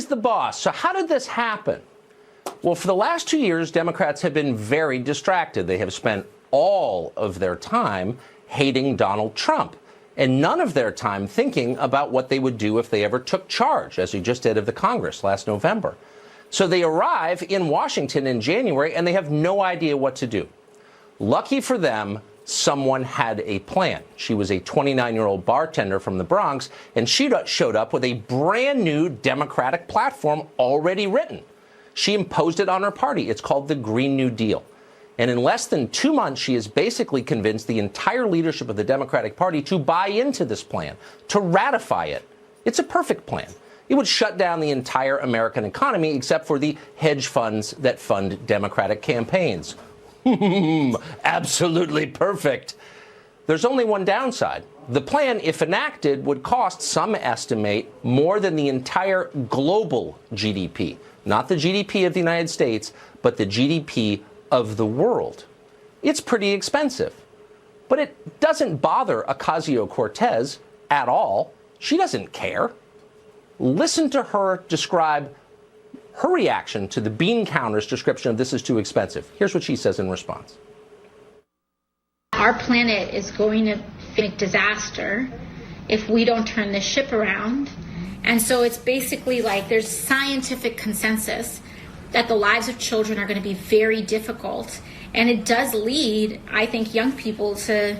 the boss. So how did this happen? Well, for the last 2 years, Democrats have been very distracted. They have spent all of their time hating Donald Trump and none of their time thinking about what they would do if they ever took charge, as he just did of the Congress last November. So they arrive in Washington in January and they have no idea what to do. Lucky for them, someone had a plan. She was a 29-year-old bartender from the Bronx, and she showed up with a brand new Democratic platform already written. She imposed it on her party. It's called the Green New Deal. And in less than 2 months, she has basically convinced the entire leadership of the Democratic Party to buy into this plan, to ratify it. It's a perfect plan. It would shut down the entire American economy except for the hedge funds that fund Democratic campaigns. Absolutely perfect. There's only one downside. The plan, if enacted, would cost, some estimate, more than the entire global GDP. Not the GDP of the United States, but the GDP of the world. It's pretty expensive. But it doesn't bother Ocasio-Cortez at all. She doesn't care. Listen to her describe her reaction to the bean counter's description of this is too expensive. Here's what she says in response. Our planet is going to face disaster if we don't turn this ship around. And so it's basically like there's scientific consensus that the lives of children are going to be very difficult. And it does lead, I think, young people to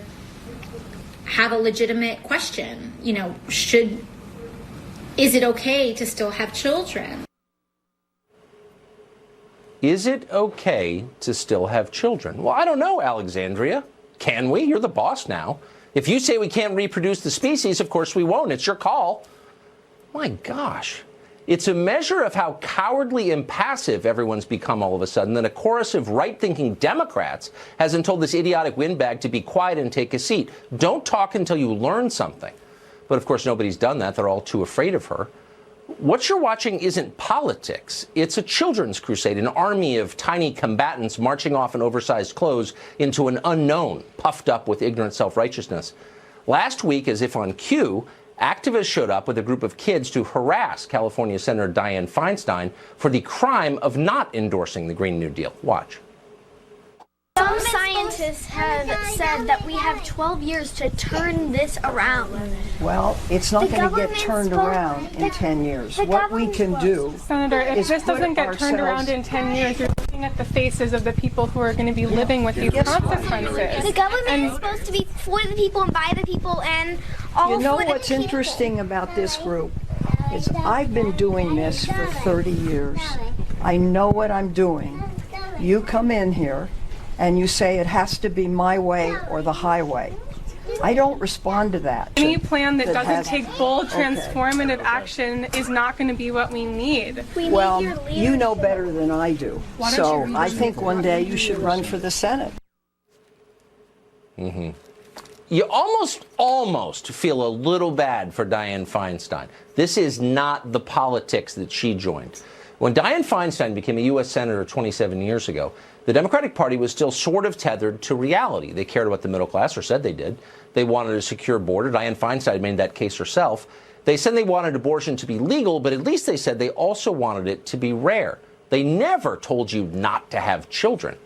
have a legitimate question. You know, is it okay to still have children? Is it okay to still have children? Well, I don't know, Alexandria. Can we? You're the boss now. If you say we can't reproduce the species, of course we won't. It's your call. My gosh. It's a measure of how cowardly and passive everyone's become all of a sudden that a chorus of right-thinking Democrats hasn't told this idiotic windbag to be quiet and take a seat. Don't talk until you learn something. But, of course, nobody's done that. They're all too afraid of her. What you're watching isn't politics. It's a children's crusade, an army of tiny combatants marching off in oversized clothes into an unknown, puffed up with ignorant self-righteousness. Last week, as if on cue, activists showed up with a group of kids to harass California Senator Dianne Feinstein for the crime of not endorsing the Green New Deal. Watch. Some scientists have said that we have 12 years to turn this around. Well, it's not going to get turned around in 10 years. What we can do, Senator, if this doesn't get turned around in 10 years, you're looking at the faces of the people who are going to be living with these consequences. The government is supposed to be for the people and by the people and all you know for the what's people. interesting about this group is I've been doing this for 30 years. I know what I'm doing. You come in here and you say it has to be my way or the highway. I don't respond to that. Any plan that doesn't take bold, transformative action is not going to be what we need. Well, you know better than I do. So I think one day you should run for the Senate. You almost feel a little bad for Dianne Feinstein. This is not the politics that she joined. When Dianne Feinstein became a U.S. Senator 27 years ago, the Democratic Party was still sort of tethered to reality. They cared about the middle class, or said they did. They wanted a secure border. Dianne Feinstein made that case herself. They said they wanted abortion to be legal, but at least they said they also wanted it to be rare. They never told you not to have children.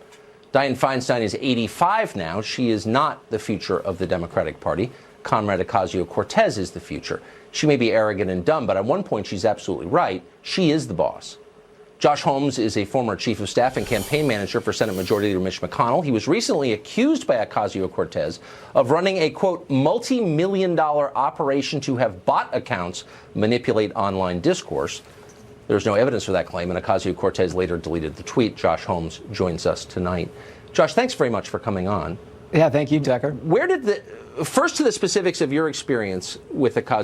Dianne Feinstein is 85 now. She is not the future of the Democratic Party. Comrade Ocasio-Cortez is the future. She may be arrogant and dumb, but at one point she's absolutely right. She is the boss. Josh Holmes is a former chief of staff and campaign manager for Senate Majority Leader Mitch McConnell. He was recently accused by Ocasio-Cortez of running a, quote, multi-million-dollar operation to have bot accounts manipulate online discourse. There's no evidence for that claim, and Ocasio-Cortez later deleted the tweet. Josh Holmes joins us tonight. Josh, thanks very much for coming on. Yeah, thank you, Tucker. First to the specifics of your experience with Ocasio.